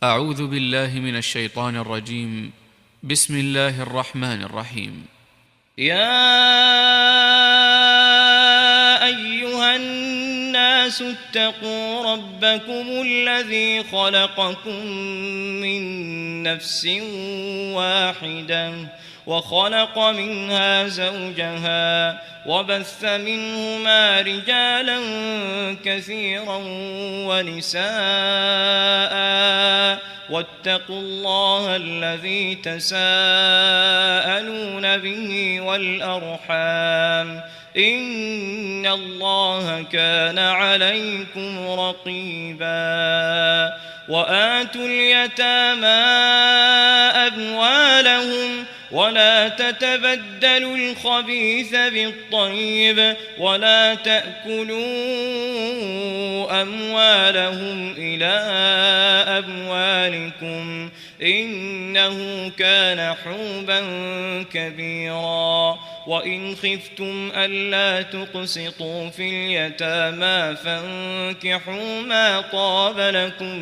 أعوذ بالله من الشيطان الرجيم. بسم الله الرحمن الرحيم. يا أيها الناس اتقوا ربكم الذي خلقكم من نفس واحدة وخلق منها زوجها وبث منهما رجالا كثيرا ونساء واتقوا الله الذي تساءلون به والأرحام إن الله كان عليكم رقيبا وآتوا اليتامى أموالهم ولا تتبدلوا الخبيث بالطيب ولا تأكلوا أموالهم إلى أموالكم إنه كان حوبا كبيرا وإن خفتم ألا تقسطوا في اليتامى فانكحوا ما طاب لكم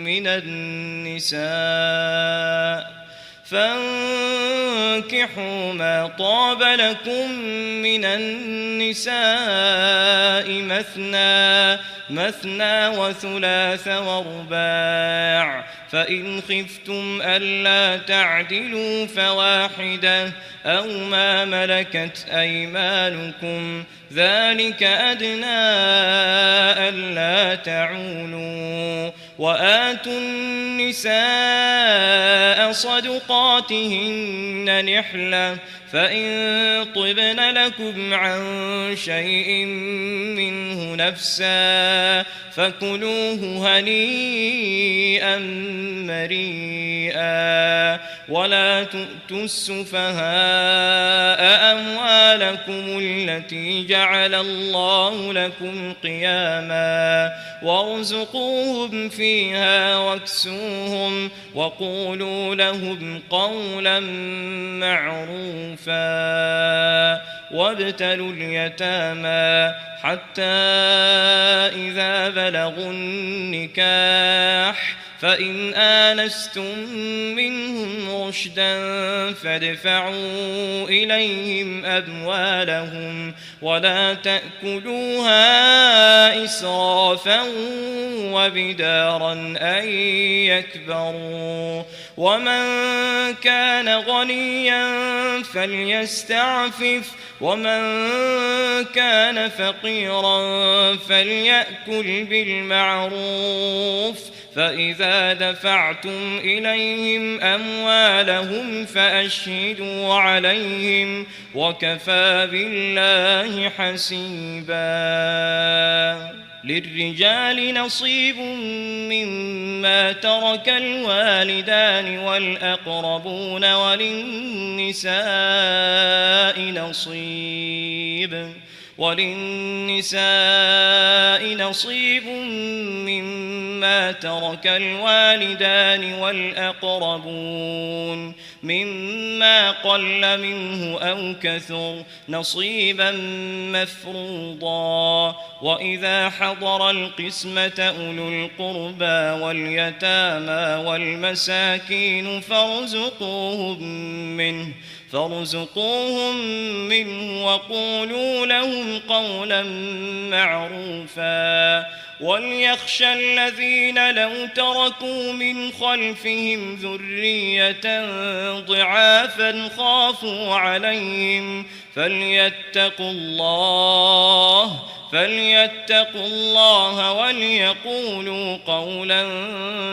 من النساء مثنى وثلاث ورباع فإن خفتم ألا تعدلوا فواحدة أو ما ملكت أيمانكم ذلك أدنى ألا تعولوا وآتوا النساء صدقاتهن نحلة فإن طبن لكم عن شيء منه نفسا فكلوه هنيئا مريئا ولا تؤتوا السفهاء أموالكم التي جعل الله لكم قياما وارزقوهم فيها واكسوهم وقولوا لهم قولا معروفا وابتلوا اليتامى حتى إذا بلغوا النكاح فإن آنستم منهم رشدا فادفعوا إليهم أموالهم ولا تأكلوها إسرافا وبدارا أن يكبروا ومن كان غنيا فليستعفف ومن كان فقيرا فليأكل بالمعروف فإذا دفعتم إليهم أموالهم فأشهدوا عليهم وكفى بالله حسيبا للرجال نصيب مما ترك الوالدان والأقربون وللنساء نصيب مما ترك الوالدان والأقربون مما قل منه أو كثر نصيبا مفروضا وإذا حضر القسمة أولو القربى واليتامى والمساكين فارزقوهم منه وقولوا لهم قولا معروفا وليخشى الذين لو تركوا من خلفهم ذرية ضعافا خافوا عليهم فليتقوا الله وليقولوا قولا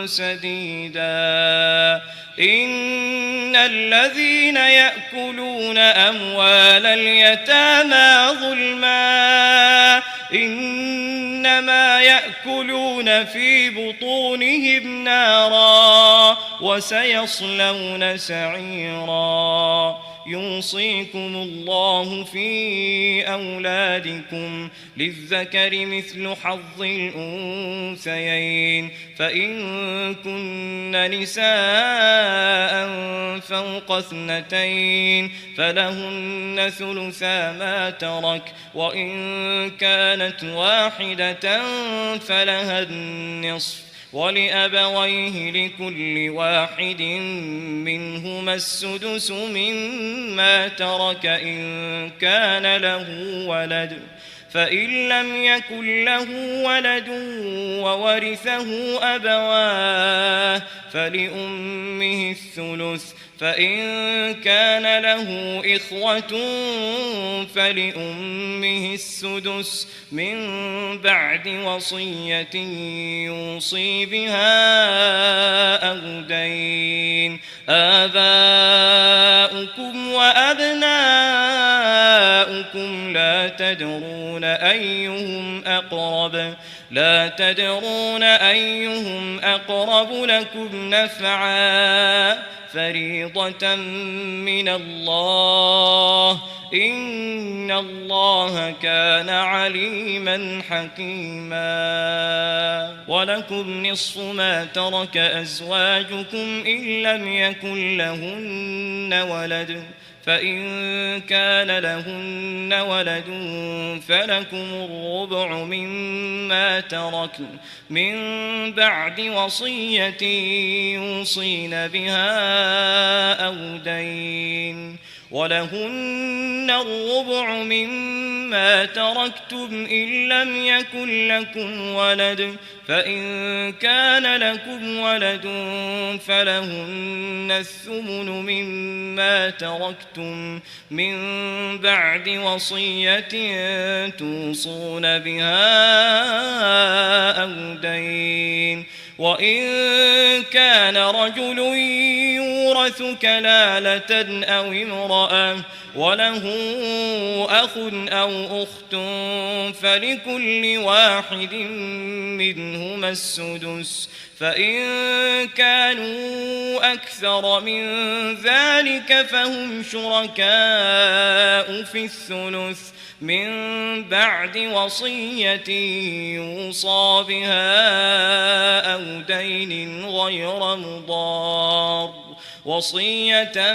سديدا إن الذين يأكلون أموال اليتامى ظلما إنما يأكلون في بطونهم نارا وسيصلون سعيرا يوصيكم الله في أولادكم للذكر مثل حظ الأنثيين فإن كن نساء فوق 2 فلهن ثلثا ما ترك وإن كانت واحدة فلها النصف ولأبويه لكل واحد منهما السدس مما ترك إن كان له ولد فإن لم يكن له ولد وورثه أبواه فلأمه الثلث فإن كان له إخوة فلأمه السدس من بعد وصية يوصي بها أو دين آباؤكم وأبناؤكم لا تدرون أيهم أقرب لكم نفعا فريضة من الله إن الله كان عليما حكيما ولكم نصف ما ترك أزواجكم إن لم يكن لهن ولد فإن كان لهن ولد فلكم الربع مما تركن من بعد وصية يوصين بها أو دين ولهن الربع مما تركتم إن لم يكن لكم ولد فإن كان لكم ولد فلهن الثمن مما تركتم من بعد وصية توصون بها أو دين وإن كان رجل يورث كلالة أو امرأة وله أخ أو أخت فلكل واحد منهما السدس فإن كانوا أكثر من ذلك فهم شركاء في الثلث من بعد وصية يوصى بها أو دين غير مضار وصية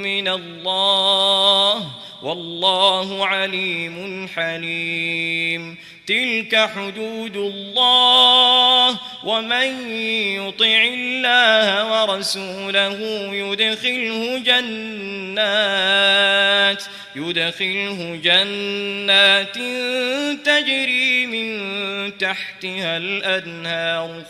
من الله والله عليم حليم تلك حدود الله ومن يطع الله ورسوله يدخله جنات تجري من تحتها الأنهار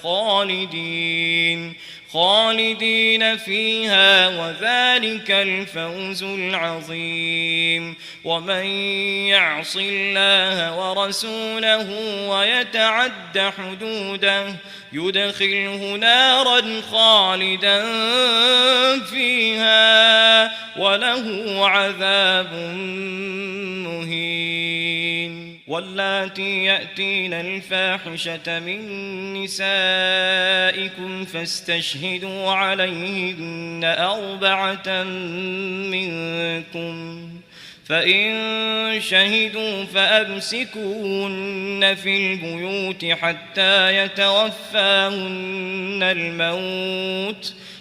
خالدين فيها وذلك الفوز العظيم ومن يعص الله ورسوله ويتعد حدوده يدخله نارا خالدا فيها وله عذاب مهين واللاتي يأتين الفاحشة من نسائكم فاستشهدوا عليهن 4 منكم فإن شهدوا فأمسكوهن في البيوت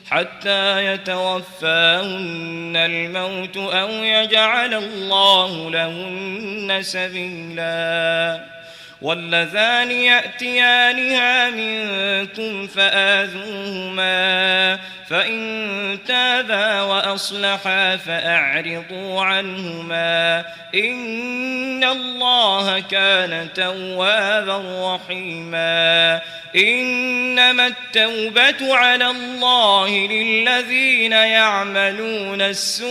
حتى يتوفاهن الموت أو يجعل الله لهن سبيلا واللذان يأتيانها منكم فآذوهما فإن تابا وأصلحا فأعرضوا عنهما إن الله كان توابا رحيما إنما التوبة على الله للذين يعملون السوء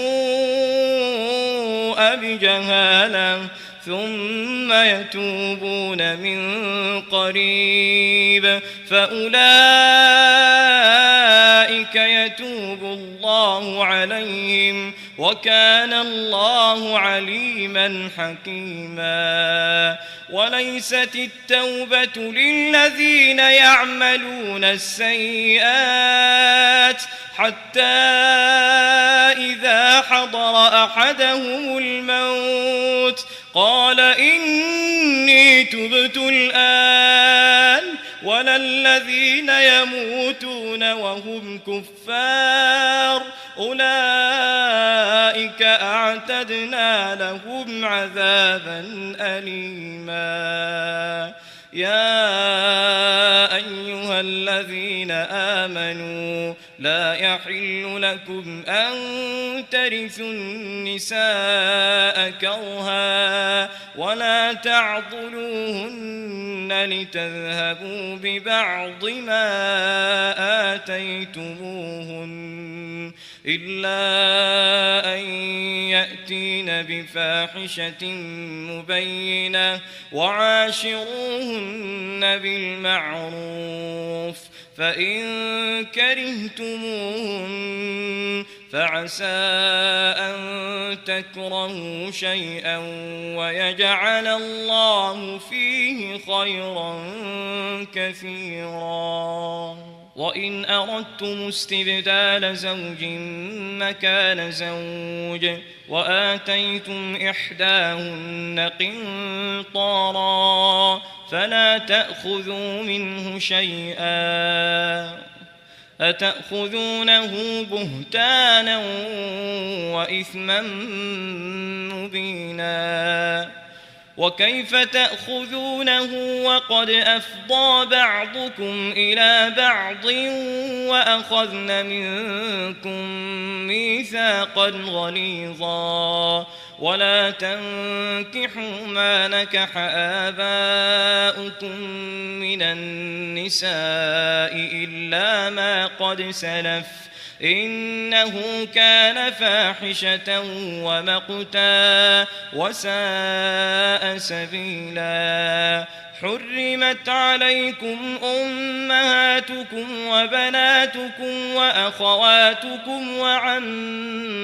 بجهالة ثم يتوبون من قريب فأولئك يتوب الله عليهم وكان الله عليما حكيما وليست التوبة للذين يعملون السيئات حتى إذا حضر أحدهم الموت قال إني تبت الآن ولا الذين يموتون وهم كفار أولئك أعتدنا لهم عذابا أليما يا أيها أيها الذين آمنوا لا يحل لكم أن ترثوا النساء كرها ولا تعضلوهن لتذهبوا ببعض ما آتيتموهن إلا أن يأتين بفاحشة مبينة وعاشروهن بالمعروف فإن كرهتموهن فعسى أن تكرهوا شيئا ويجعل الله فيه خيرا كثيرا وإن أردتم استبدال زوج مكان زوج وآتيتم إحداهن قنطارا فلا تأخذوا منه شيئا أتأخذونه بهتانا وإثما مبينا وكيف تأخذونه وقد أفضى بعضكم إلى بعض وأخذن منكم ميثاقا غليظا ولا تنكحوا ما نكح آباؤكم من النساء إلا ما قد سلف إنه كان فاحشة ومقتا وساء سبيلا حرمت عليكم أمهاتكم وبناتكم وأخواتكم وعماتكم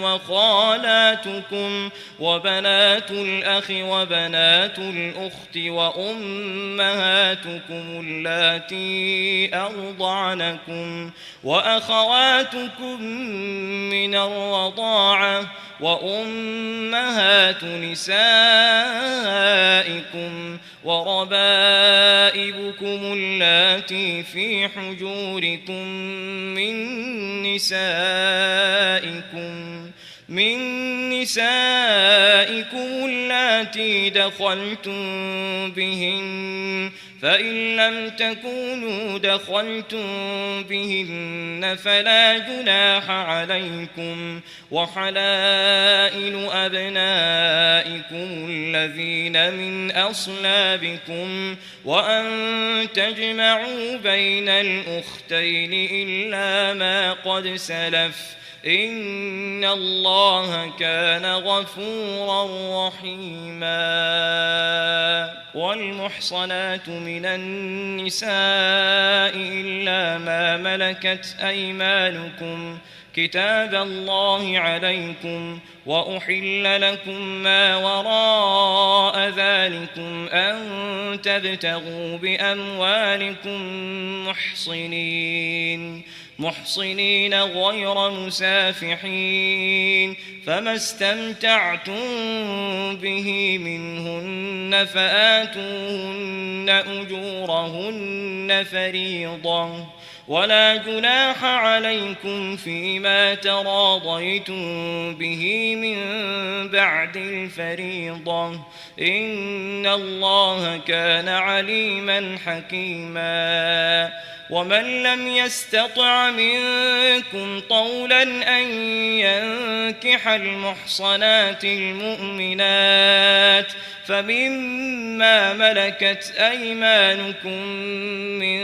وخالاتكم وبنات الأخ وبنات الأخت وأمهاتكم اللاتي أرضعنكم وأخواتكم من الرضاعة وأمهات نسائكم وربائبكم اللاتي في حجوركم من نسائكم اللاتي دخلتم بهن فإن لم تكونوا دخلتم بهن فلا جناح عليكم وحلائل أبنائكم الذين من أصلابكم وأن تجمعوا بين الأختين إلا ما قد سلف إن الله كان غفورا رحيما والمحصنات من النساء إلا ما ملكت أيمانكم كتاب الله عليكم وأحل لكم ما وراء ذلكم أن تبتغوا بأموالكم محصنين غير مسافحين فما استمتعتم به منهن فآتوهن أجورهن فريضة ولا جناح عليكم فيما تراضيتم به من بعد الفريضة إن الله كان عليما حكيما ومن لم يستطع منكم طولا أن ينكح المحصنات المؤمنات فمما ملكت أيمانكم من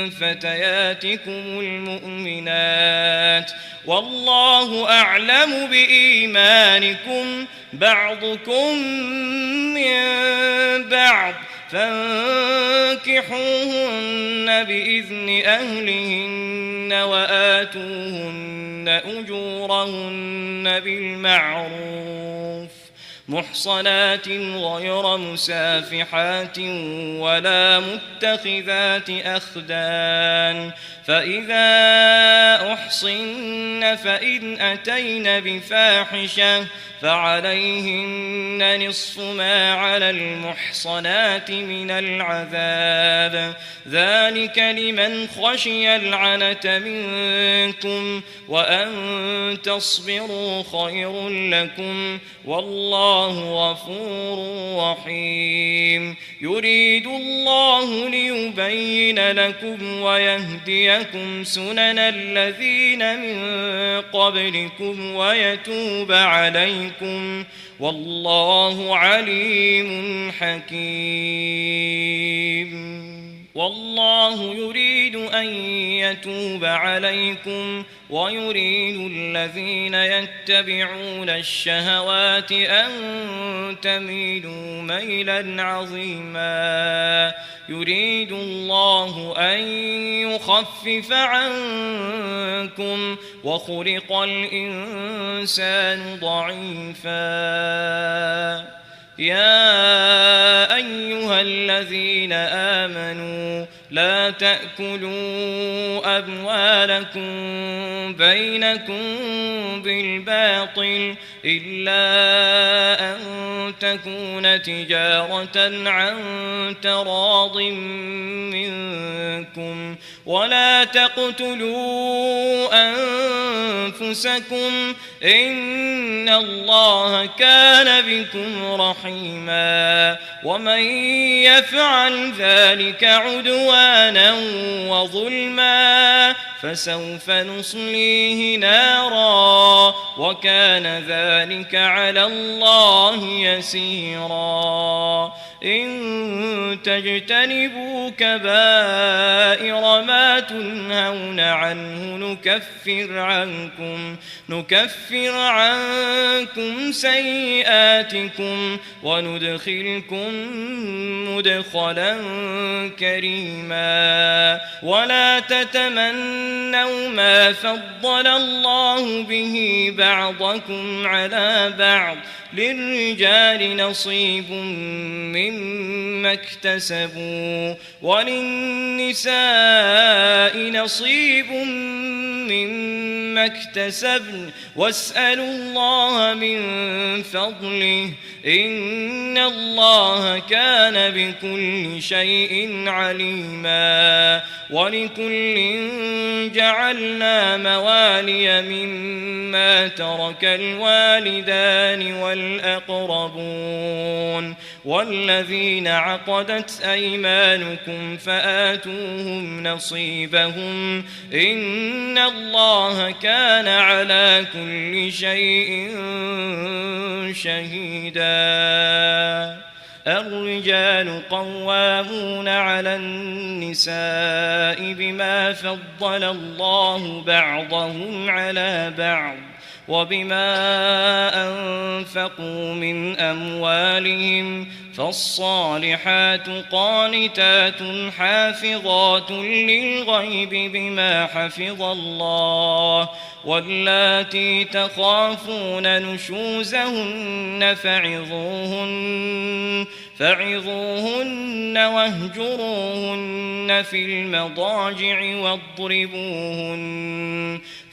فتياتكم المؤمنات والله أعلم بإيمانكم بعضكم من بعض فانكحوهن بإذن أهلهن وآتوهن أجورهن بالمعروف محصنات غير مسافحات ولا متخذات أخدان فإذا يحصن فإن أتين بفاحشة فعليهن نصف ما على المحصنات من العذاب ذلك لمن خشي العنة منكم وأن تصبروا خير لكم والله غفور رحيم يريد الله ليبين لكم ويهديكم سنن الذين من قبلكم ويتوب عليكم والله عليم حكيم والله يريد أن يتوب عليكم ويريد الذين يتبعون الشهوات أن تميلوا ميلا عظيما يريد الله أن يخفف عنكم وخلق الإنسان ضعيفا يا أيها الذين آمنوا لا تأكلوا أموالكم بينكم بالباطل إلا أن تكون تجارة عن تراض منكم ولا تقتلوا أنفسكم إن الله كان بكم رحيما ومن يفعل ذلك عدوانا وظلما فسوف نصليه نارا وكان ذلك على الله يسيرا إن تجتنبوا كبائر ما تنهون عنه نكفر عنكم سيئاتكم وندخلكم مدخلا كريما ولا تتمنوا ما فضل الله به بعضكم على بعض للرجال نصيب مما اكتسبوا وللنساء نصيب مما اكتسبن واسألوا الله من فضله إن الله كان بكل شيء عليما ولكل جعلنا موالي مما ترك الوالدان والأقربون والذين عقدت أيمانكم فآتوهم نصيبهم إن الله كان على كل شيء شهيدا الرجال قوامون على النساء بما فضل الله بعضهم على بعض وبما أنفقوا من أموالهم فالصالحات قانتات حافظات للغيب بما حفظ الله واللاتي تخافون نشوزهن فعظوهن واهجروهن في المضاجع واضربوهن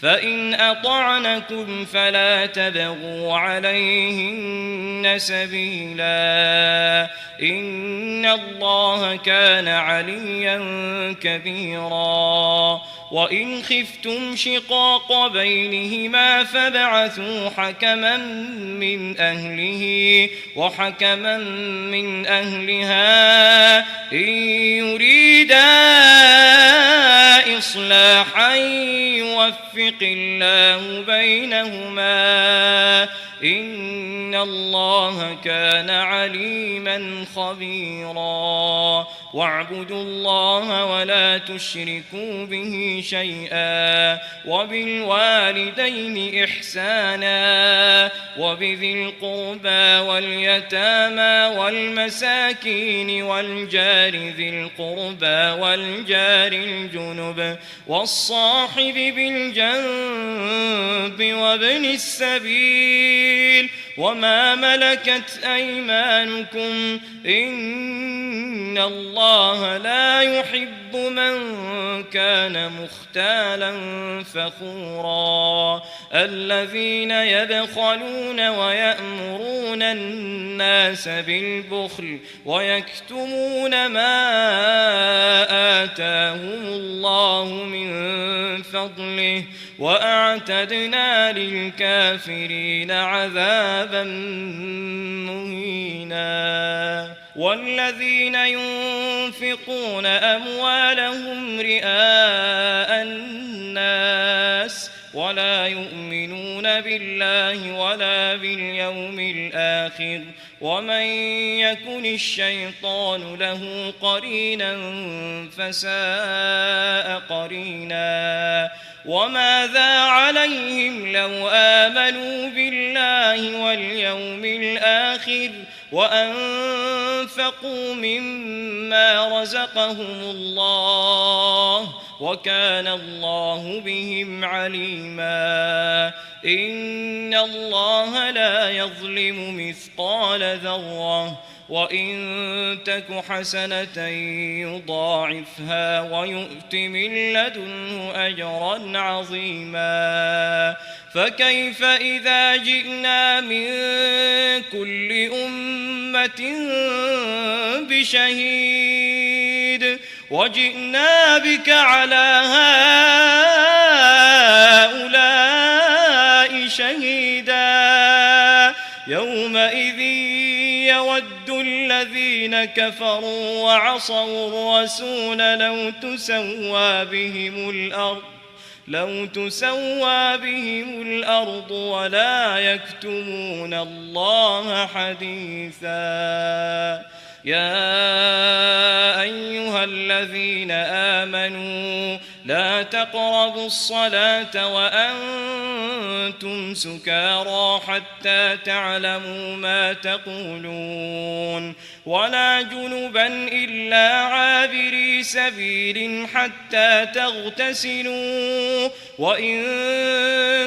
فإن أطعنكم فلا تبغوا عليهن سبيلا إن الله كان عليا كبيرا وإن خفتم شقاق بينهما فابعثوا حكما من أهله وحكما من أهلها إن يريدا إصلاحا يوفق الله بينهما إن الله كان عليما خبيرا واعبدوا الله ولا تشركوا به شيئا وبالوالدين إحسانا وبذي القربى واليتامى والمساكين والجار ذي القربى والجار الجنب والصاحب بالجنب وابن السبيل السبيل وما ملكت أيمانكم إن الله لا يحب من كان مختالا فخورا الذين يبخلون ويأمرون الناس بالبخل ويكتمون ما آتاهم الله من فضله وأعتدنا للكافرين عذابا مهينا والذين ينفقون أموالهم رئاء الناس ولا يؤمنون بالله ولا باليوم الآخر ومن يكن الشيطان له قرينا فساء قرينا وماذا عليهم لو آمنوا بالله واليوم الآخر وأنفقوا مما رزقهم الله وكان الله بهم عليما إن الله لا يظلم مثقال ذرة وإن تك حسنة يضاعفها ويؤت من لدنه أجرا عظيما فكيف إذا جئنا من كل أمة بشهيد وجئنا بك على هؤلاء شهيدا يومئذ يود الذين كفروا وعصوا الرسول لو تسوى بهم الأرض ولا يكتمون الله حديثا يا أيها الذين آمنوا لا تقربوا الصلاة وأنتم سكارى حتى تعلموا ما تقولون ولا جنبا إلا عابري سبيل حتى تغتسلوا وإن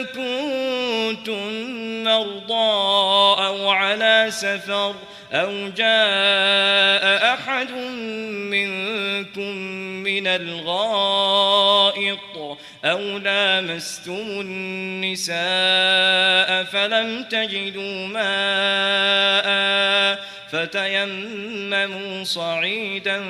كنتم مرضى أو على سفر أو جاء أحد منكم من الغائط أو لامستم النساء فلم تجدوا ماء فتيمموا صعيدا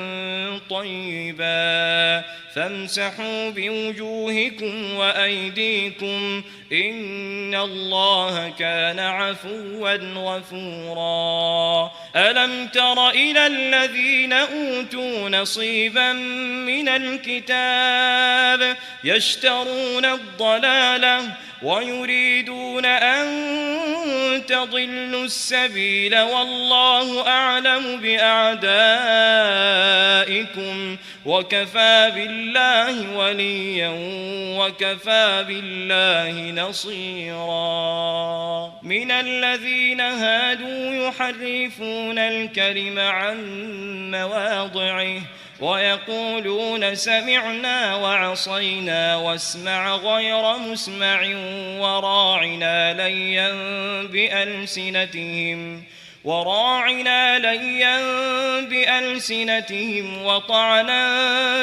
طيبا فامسحوا بوجوهكم وأيديكم إن الله كان عفوا غفورا ألم تر إلى الذين أوتوا نصيبا من الكتاب يشترون الضلالة ويريدون أن تضلوا السبيل والله أعلم بأعدائكم وكفى بالله وليا وكفى بالله نصيرا من الذين هادوا يحرفون الكلم عن مواضعه ويقولون سمعنا وعصينا واسمع غير مسمع وراعنا ليا بألسنتهم وطعنا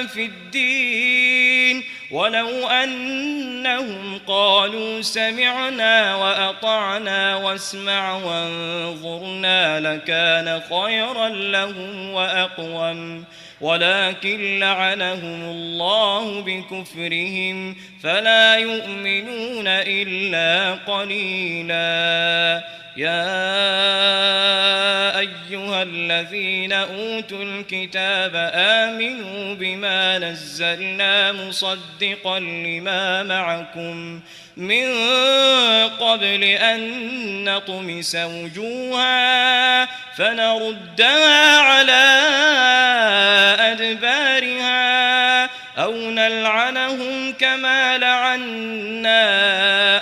في الدين ولو أنهم قالوا سمعنا وأطعنا واسمع وانظرنا لكان خيرا لهم وأقوم ولكن لعنهم الله بكفرهم فلا يؤمنون إلا قليلا يا أيها الذين أوتوا الكتاب آمنوا بما نزلنا مصدقا لما معكم من قبل أن نطمس وجوها فنردها على أدبارها أو نلعنهم كما لعنا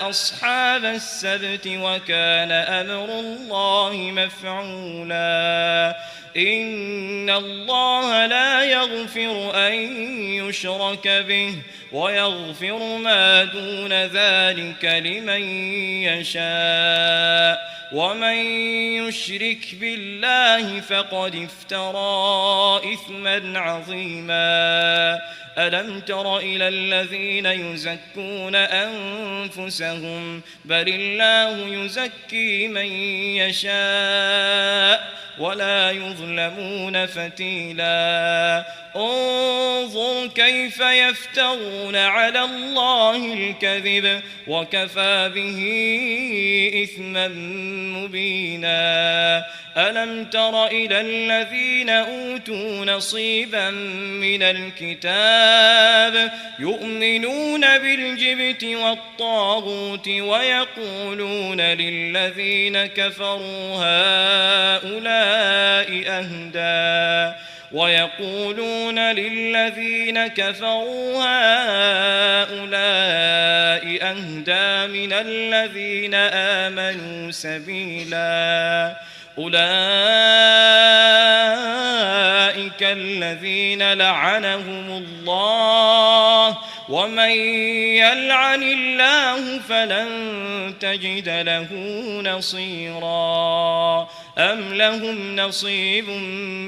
أصحاب السبت وكان أمر الله مفعولا إن الله لا يغفر أن يشرك به ويغفر ما دون ذلك لمن يشاء ومن يشرك بالله فقد افترى إثما عظيما ألم تر إلى الذين يزكون أنفسهم بل الله يزكي من يشاء ولا يظلمون فتيلا انظر كيف يفترون على الله الكذب وكفى به إثما مبينا ألم تر إلى الذين أوتوا نصيبا من الكتاب يؤمنون بالجبت والطاغوت ويقولون للذين كفروا هؤلاء أهدى من الذين آمنوا سبيلا أولئك الذين لعنهم الله ومن يلعن الله فلن تجد له نصيرا أم لهم نصيب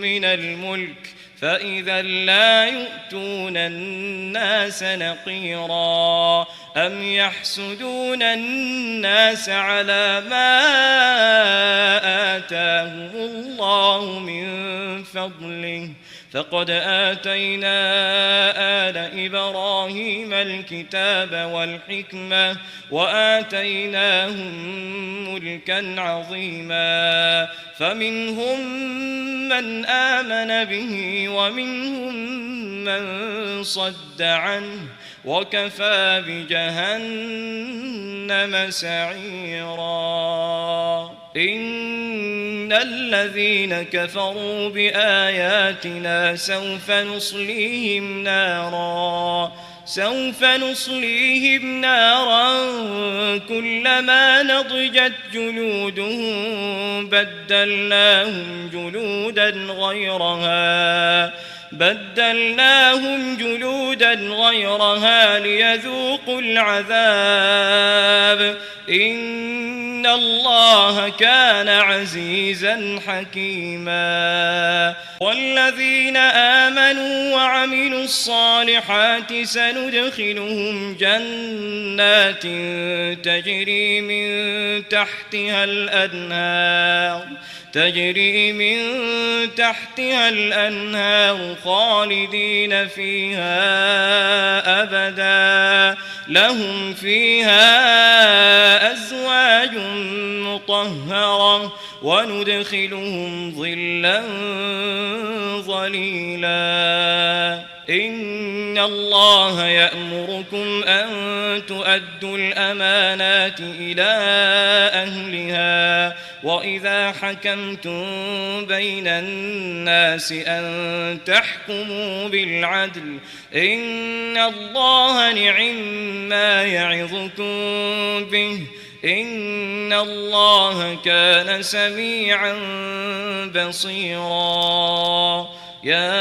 من الملك فإذا لا يؤتون الناس نقيرا أم يحسدون الناس على ما آتاهم الله من فضله فقد آتينا آل إبراهيم الكتاب والحكمة وآتيناهم ملكا عظيما فمنهم من آمن به ومنهم من صد عنه وكفى بجهنم سعيرا إن الذين كفروا بآياتنا سوف نصليهم نارا كلما نضجت جلودهم بدلناهم جلودا غيرها ليذوقوا العذاب إن الله كان عزيزا حكيما والذين آمنوا وعملوا الصالحات سندخلهم جنات تجري من تحتها الأنهار خالدين فيها أبدا لهم فيها أزواج مطهرة وندخلهم ظلا ظليلا إن الله يأمركم أن تؤدوا الأمانات إلى أهلها وإذا حكمتم بين الناس أن تحكموا بالعدل إن الله نعما يعظكم به إن الله كان سميعا بصيرا يا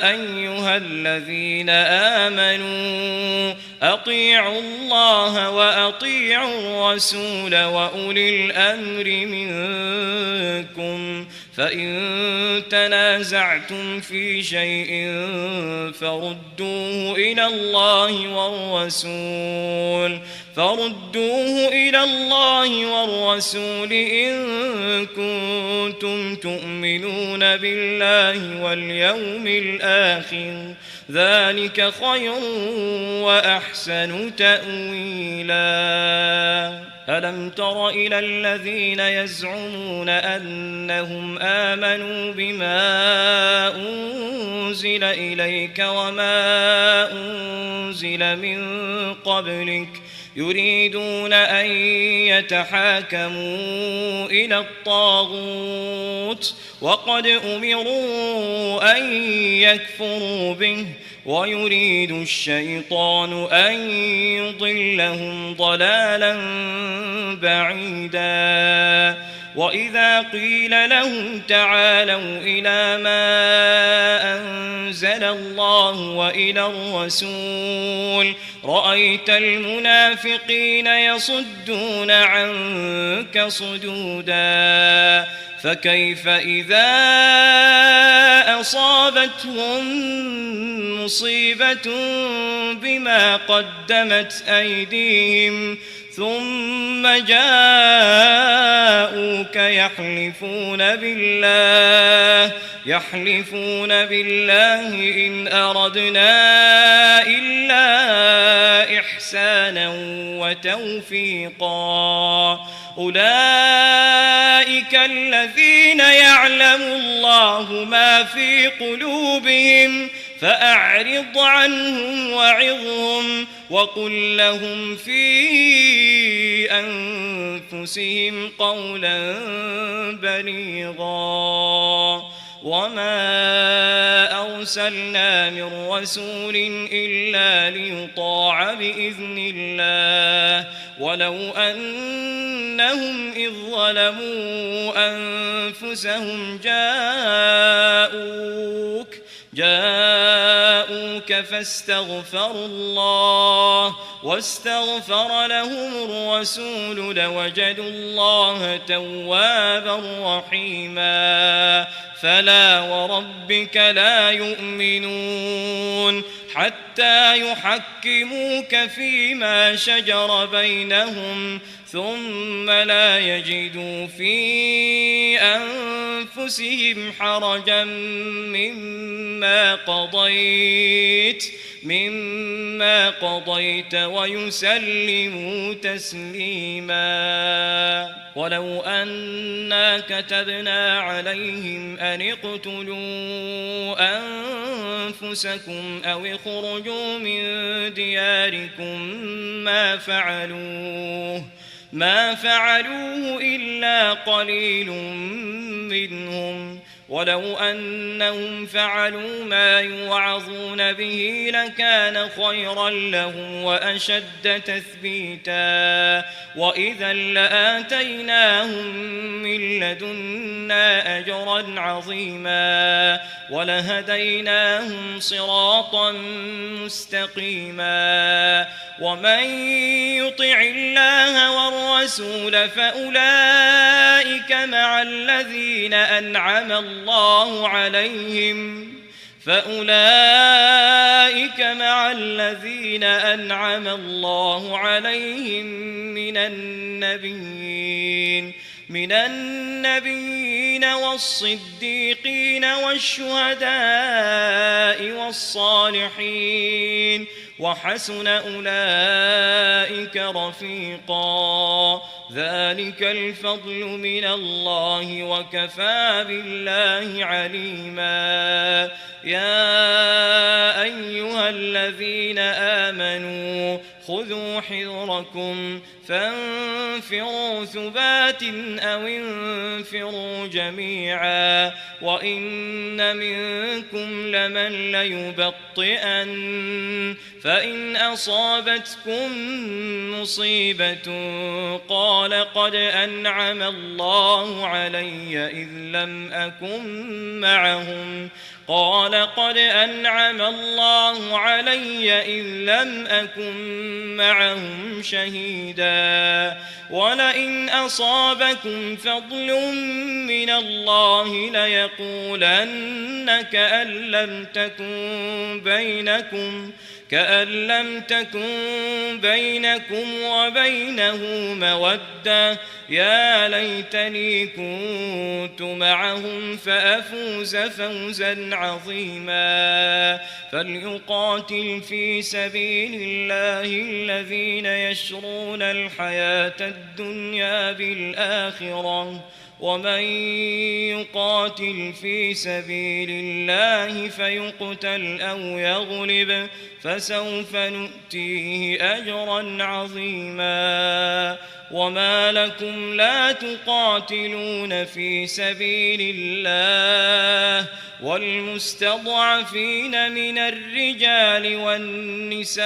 أيها الذين آمنوا أطيعوا الله وأطيعوا الرسول وأولي الأمر منكم فإن تنازعتم في شيء فردوه إلى الله والرسول إن كنتم تؤمنون بالله واليوم الآخر ذلك خير وأحسن تأويلا ألم تر إلى الذين يزعمون أنهم آمنوا بما أنزل إليك وما أنزل من قبلك يريدون أن يتحاكموا إلى الطاغوت وقد أمروا أن يكفروا به ويريد الشيطان أن يضلهم ضلالا بعيدا وإذا قيل لهم تعالوا إلى ما أنزل الله وإلى الرسول رأيت المنافقين يصدون عنك صدودا فكيف إذا أصابتهم مصيبة بما قدمت أيديهم ثم جاءوك يحلفون بالله إن أردنا إلا إحسانا وتوفيقا أولئك الذين يعلم الله ما في قلوبهم فأعرض عنهم وعظهم وقل لهم في أنفسهم قولا بليغا وما أرسلنا من رسول إلا ليطاع بإذن الله ولو أنهم إذ ظلموا أنفسهم جاءوك فاستغفروا الله واستغفر لهم الرسول لوجدوا الله توابا رحيما فلا وربك لا يؤمنون حتى يحكموك فيما شجر بينهم ثم لا يجدوا في أنفسهم حرجا مما قضيت ويسلموا تسليما ولو أنا كتبنا عليهم أن اقتلوا أنفسكم أو اخرجوا من دياركم ما فعلوه إلا قليل منهم ولو أنهم فعلوا ما يوعظون به لكان خيرا لهم وأشد تثبيتا وإذا لآتيناهم من لدنا أجرا عظيما ولهديناهم صراطا مستقيما ومن يطع الله والرسول فأولئك مع الذين أنعم الله عليهم من النبيين والصديقين والشهداء والصالحين وحسن أولئك رفيقا ذلك الفضل من الله وكفى بالله عليما يا أيها الذين آمنوا خذوا حذركم فانفروا ثبات أو انفروا جميعا وإن منكم لمن ليبطئن فإن أصابتكم مصيبة قال قد أنعم الله علي إذ لم أكن معهم شهيدا ولئن أصابكم فضل من الله ليقولن كأن لم تكن بينكم وبينه مودة يا ليتني كنت معهم فأفوز فوزا عظيما فليقاتل في سبيل الله الذين يشرون الحياة الدنيا بالآخرة ومن يقاتل في سبيل الله فيقتل أو يغلب فسوف نؤتيه أجرا عظيما وما لكم لا تقاتلون في سبيل الله والمستضعفين من الرجال والنساء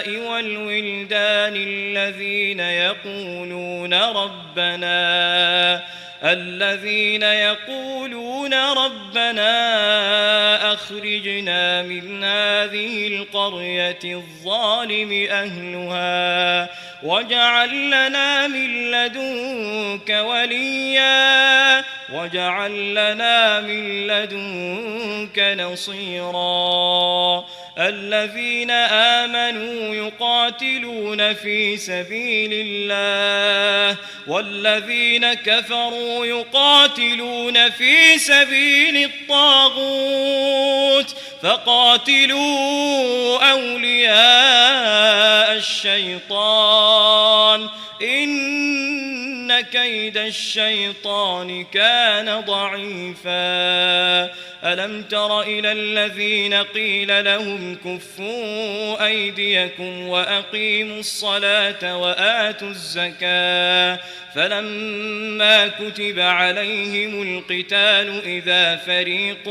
والولدان الذين يقولون ربنا أخرجنا من هذه القرية الظالم أهلها واجعل لنا من لدنك وليا واجعل لنا من لدنك نصيرا الذين آمنوا يقاتلون في سبيل الله والذين كفروا يقاتلون في سبيل الطاغوت فقاتلوا أولياء الشيطان إن كيد الشيطان كان ضعيفا ألم تر إلى الذين قيل لهم كفوا أيديكم وأقيموا الصلاة وآتوا الزكاة فلما كتب عليهم القتال إذا فريق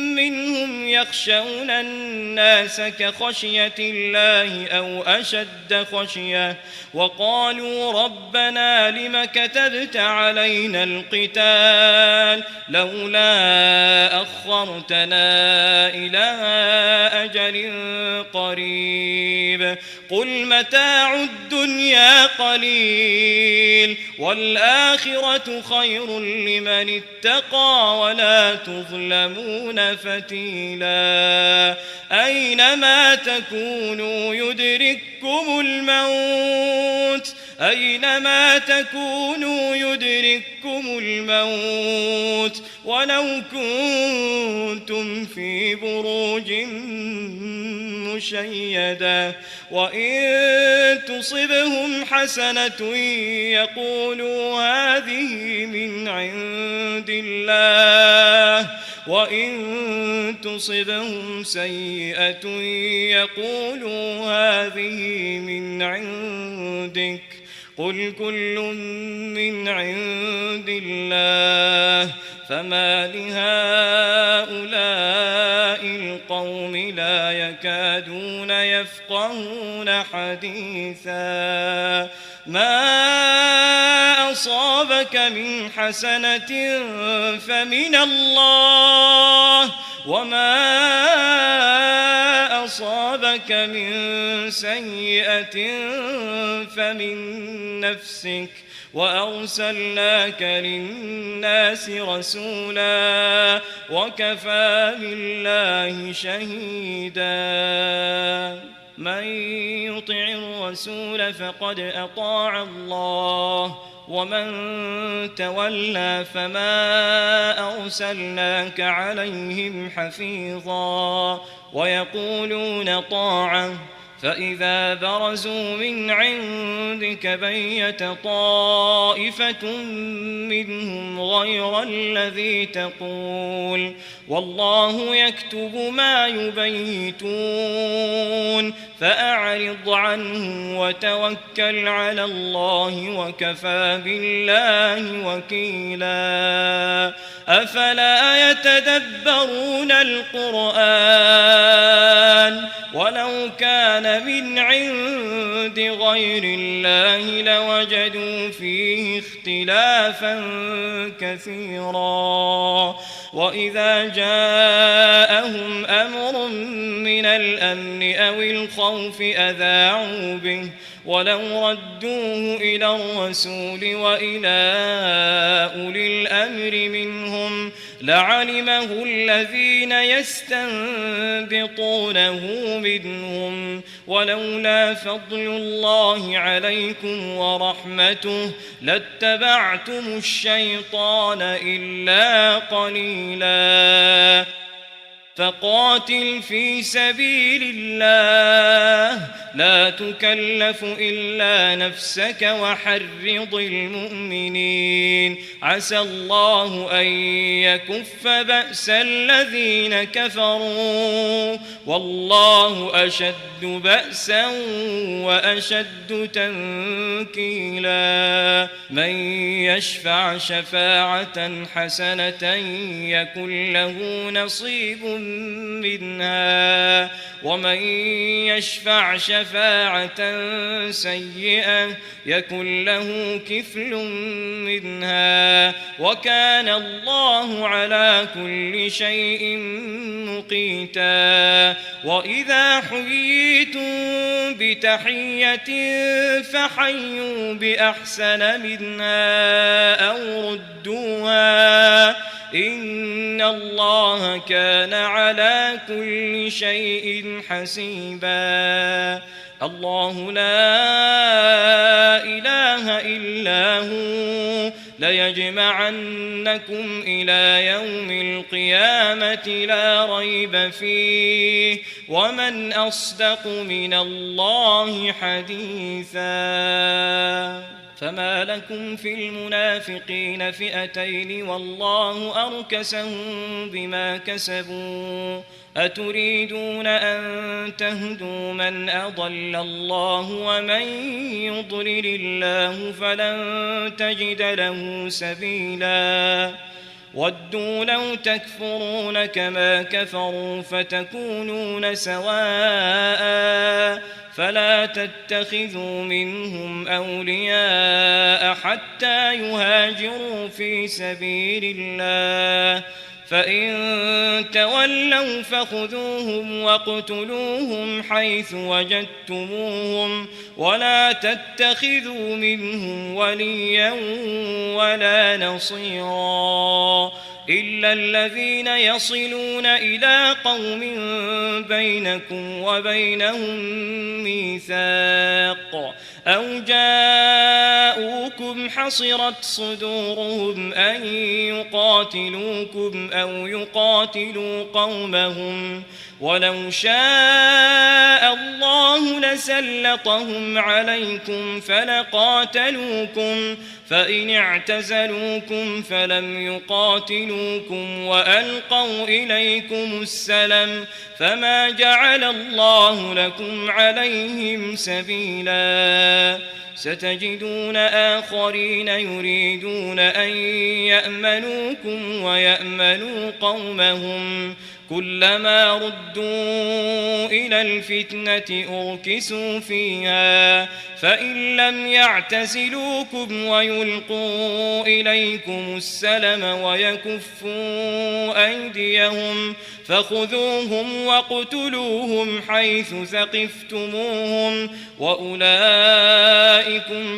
منهم يخشون الناس كخشية الله أو أشد خشية وقالوا ربنا لم كتبت علينا القتال لولا أخرتنا إلى أجل قريب قل متاع الدنيا قليل والآخرة خير لمن اتقى ولا تظلمون فتيلا أينما تكونوا يدرككم الموت ولو كنتم في بروج مشيدة وإن تصبهم حسنة يقولوا هذه من عند الله وإن تصبهم سيئة يقولوا هذه من عندك قل كل من عند الله فما لهؤلاء القوم لا يكادون يفقهون حديثا ما أصابك من حسنة فمن الله وما أصابك من سيئة فمن نفسك وأرسلناك للناس رسولا وكفى بالله شهيدا من يطع الرسول فقد أطاع الله ومن تولى فما أرسلناك عليهم حفيظا ويقولون طاعة فإذا برزوا من عندك بيت طائفة منهم غير الذي تقول والله يكتب ما يبيتون فأعرض عنهم وتوكل على الله وكفى بالله وكيلا أفلا يتدبرون القرآن ولو كان من عند غير الله لوجدوا فيه اختلافا كثيرا وإذا جاءهم أمر من الأمن أو الخوف أذاعوا به ولو ردوه إلى الرسول وإلى أولي الأمر منهم لعلمه الذين يستنبطونه منهم ولولا فضل الله عليكم ورحمته لاتبعتم الشيطان إلا قليلا فقاتل في سبيل الله لا تكلف إلا نفسك وحرض المؤمنين عسى الله أن يكف بأس الذين كفروا والله أشد بأسا وأشد تنكيلا من يشفع شفاعة حسنة يكن له نصيب منها ومن يشفع شفاعة سيئة يكن له كفل منها وكان الله على كل شيء مقيتا وإذا حييتم بتحية فحيوا بأحسن منها أو ردوها إن الله كان على كل شيء حسيبا الله لا إله إلا هو ليجمعنكم إلى يوم القيامة لا ريب فيه ومن أصدق من الله حديثا فما لكم في المنافقين فئتين والله أركسهم بما كسبوا أتريدون أن تهدوا من أضل الله ومن يضلل الله فلن تجد له سبيلا ودوا لو تكفرون كما كفروا فتكونون سواء فلا تتخذوا منهم أولياء حتى يهاجروا في سبيل الله فإن تولوا فخذوهم واقتلوهم حيث وجدتموهم ولا تتخذوا منهم وليا ولا نصيرا إلا الذين يصلون إلى قوم بينكم وبينهم ميثاق أو جاءوكم حصرت صدورهم أن يقاتلوكم أو يقاتلوا قومهم ولو شاء الله لسلطهم عليكم فلقاتلوكم فإن اعتزلوكم فلم يقاتلوكم وألقوا إليكم السلم فما جعل الله لكم عليهم سبيلا ستجدون آخرين يريدون أن يأمنوكم ويأمنوا قومهم كلما ردوا إلى الفتنة أركسوا فيها فإن لم يعتزلوكم ويلقوا إليكم السلم ويكفوا أيديهم فخذوهم واقتلوهم حيث ثقفتموهم وأولئكم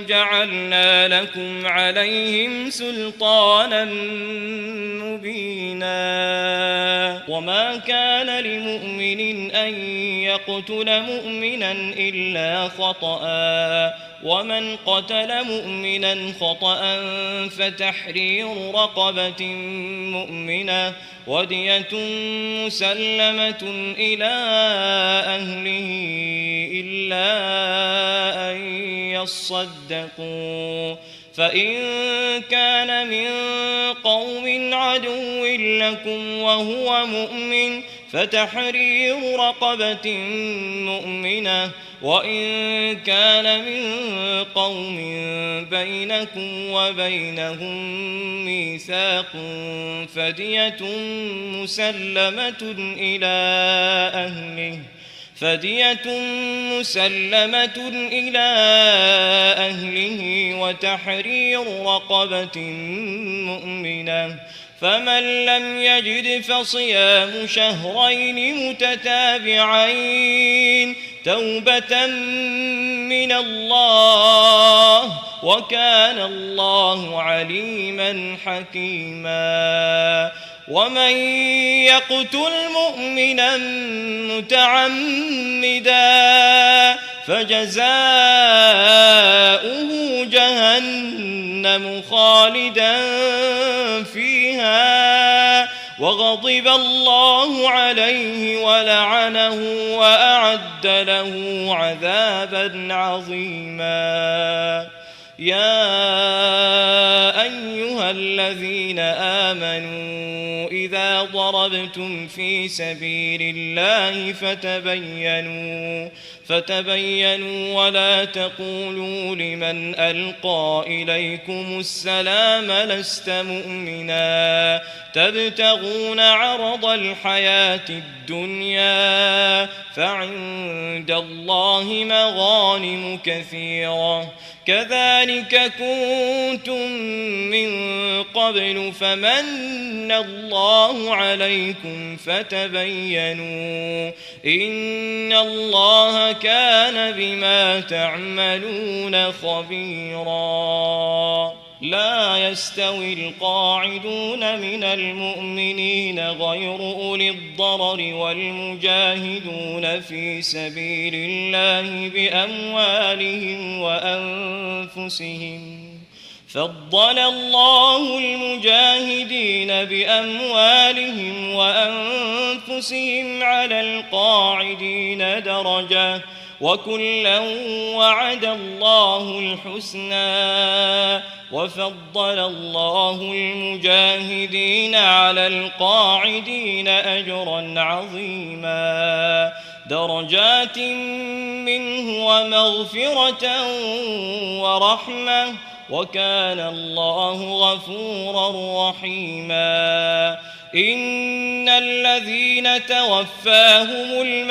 جعلنا لكم عليهم سلطانا مبينا وما كان لمؤمن أن يقتل مؤمنا إلا خطأ ومن قتل مؤمنا خطأ فتحرير رقبة مؤمنة ودية مسلمة إلى أهله إلا أن يصدقوا فإن كان من قوم عدو لكم وهو مؤمن فتحرير رقبة مؤمنة وإن كان من قوم بينكم وبينهم ميثاق فدية مسلمة إلى أهله وتحرير رقبة مؤمنة فمن لم يجد فصيام شهرين متتابعين توبة من الله وكان الله عليما حكيما ومن يقتل مؤمنا متعمدا فجزاؤه جهنم خالدا فيها وغضب الله عليه ولعنه وأعد له عذابا عظيما. يا أيها الذين آمنوا إذا ضربتم في سبيل الله فتبينوا ولا تقولوا لمن ألقى إليكم السلام لست مؤمنا تبتغون عرض الحياة الدنيا فعند الله مغانم كثيرة كذلك كنتم من قبل فمن الله عليكم فتبينوا إن الله كان بما تعملون خبيرا. لا يستوي القاعدون من المؤمنين غير أولي الضرر والمجاهدون في سبيل الله بأموالهم وأنفسهم فضل الله المجاهدين بأموالهم وأنفسهم على القاعدين درجة وكلا وعد الله الحسنى وفضل الله المجاهدين على القاعدين أجرا عظيما درجات منه ومغفرة ورحمة وكان الله غفورا رحيما. إن الذين توفاهم الملائكة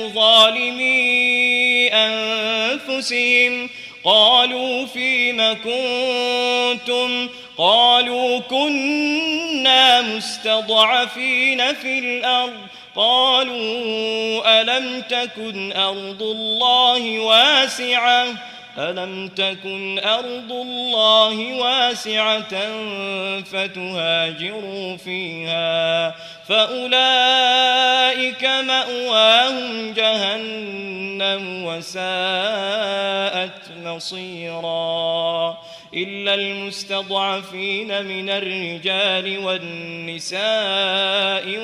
ظالمي أنفسهم قالوا فيم كنتم قالوا كنا مستضعفين في الأرض قالوا ألم تكن أرض الله واسعة فتهاجروا فيها فأولئك مأواهم جهنم وساءت مصيرا. إلا المستضعفين من الرجال والنساء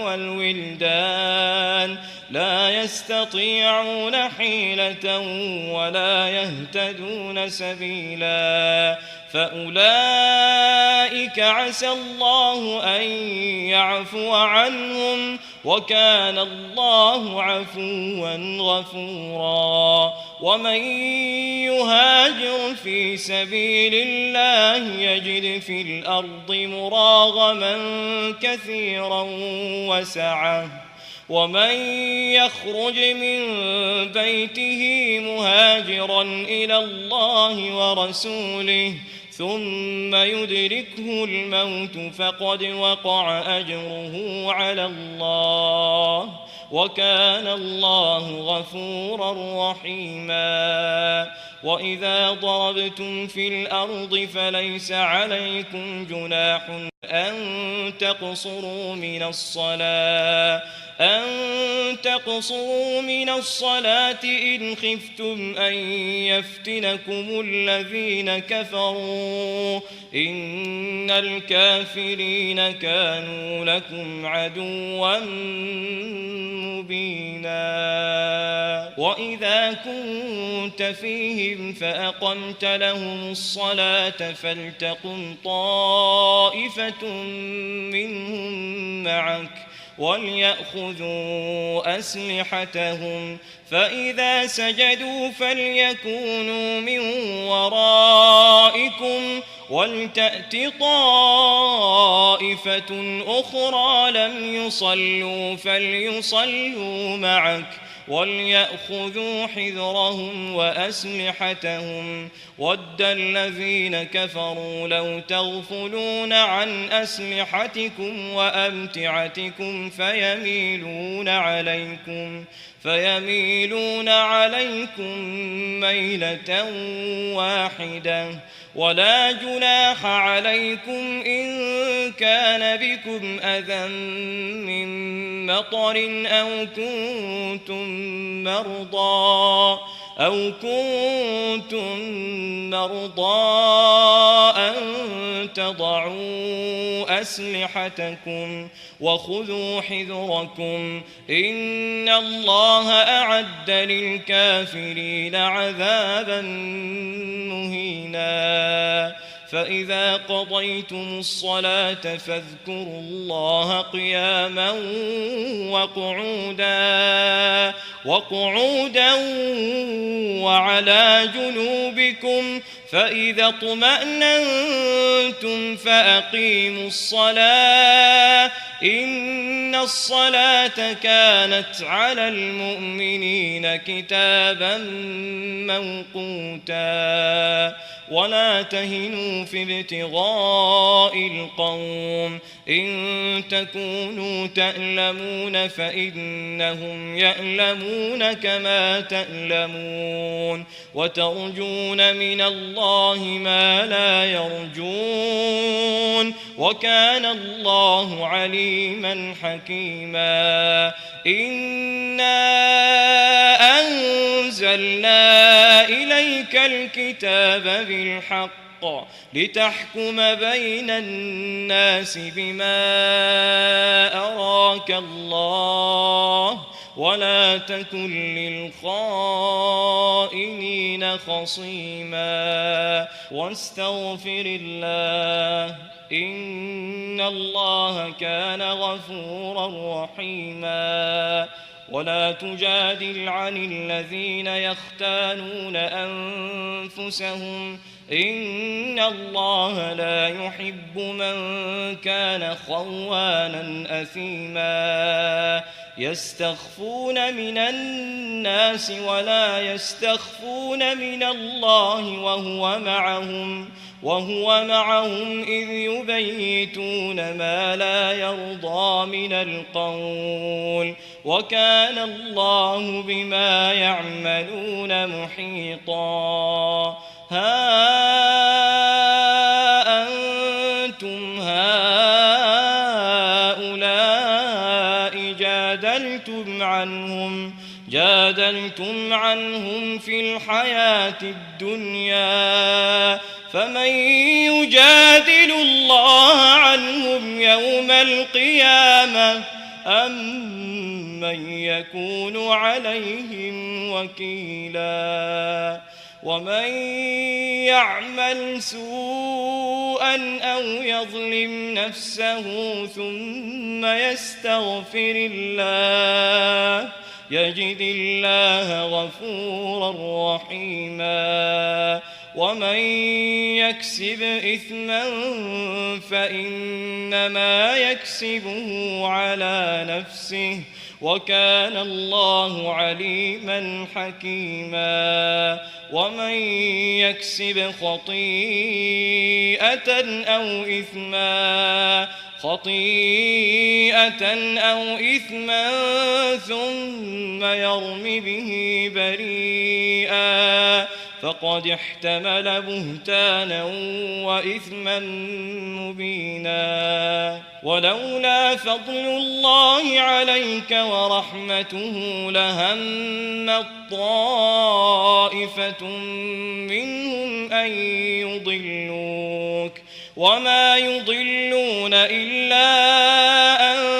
والولدان لا يستطيعون حيلة ولا يهتدون سبيلا فأولئك عسى الله أن يعفو عنهم وكان الله عفوا غفورا. ومن يهاجر في سبيل الله يجد في الأرض مراغما كثيرا وسعة ومن يخرج من بيته مهاجرا إلى الله ورسوله ثم يدركه الموت فقد وقع أجره على الله وكان الله غفورا رحيما. وإذا ضربتم في الأرض فليس عليكم جناح أن تقصروا من الصلاة إن خفتم أن يفتنكم الذين كفروا إن الكافرين كانوا لكم عدوا مبينا. وإذا كنت فيهم فأقمت لهم الصلاة فلتقم طائفة منهم معك وليأخذوا أسلحتهم فإذا سجدوا فليكونوا من ورائكم ولتأت طائفة أخرى لم يصلوا فليصلوا معك وليأخذوا حذرهم وأسلحتهم ود الذين كفروا لو تغفلون عن أسلحتكم وأمتعتكم فيميلون عليكم ميلة واحدة ولا جناح عليكم إن كان بكم أذى من مطر أو كنتم مرضى أن تضعوا أسلحتكم وخذوا حذركم إن الله أعد للكافرين عذابا مهينا فإذا قضيتم الصلاة فاذكروا الله قياما وقعودا وعلى جنوبكم فإذا اطمأننتم فأقيموا الصلاة إن الصلاة كانت على المؤمنين كتابا موقوتا ولا تهنوا في ابتغاء القوم إن تكونوا تألمون فإنهم يألمون كما تألمون وترجون من الله ما لا يرجون وكان الله عليما حكيما إنا أنزلنا إليك الكتاب بالحق لتحكم بين الناس بما أراك الله ولا تكن للخائنين خصيما واستغفر الله إن الله كان غفورا رحيما ولا تجادل عن الذين يختانون أنفسهم إن الله لا يحب من كان خوانا أثيما يستخفون من الناس ولا يستخفون من الله وهو معهم إذ يبيتون ما لا يرضى من القول وكان الله بما يعملون محيطا ها أنتم هؤلاء جادلتم عنهم في الحياة الدنيا فمن يجادل الله عنهم يوم القيامة أم من يكون عليهم وكيلا ومن يعمل سوءا أو يظلم نفسه ثم يستغفر الله يجد الله غفورا رحيما ومن يكسب إثما فإنما يكسبه على نفسه وكان الله عليما حكيما ومن يكسب خطيئة أو إثما ثم يرم به بريئا فقد احتمل بهتانا وإثما مبينا ولولا فضل الله عليك ورحمته لهمت طائفة منهم أن يضلوك وما يضلون إلا أنفسهم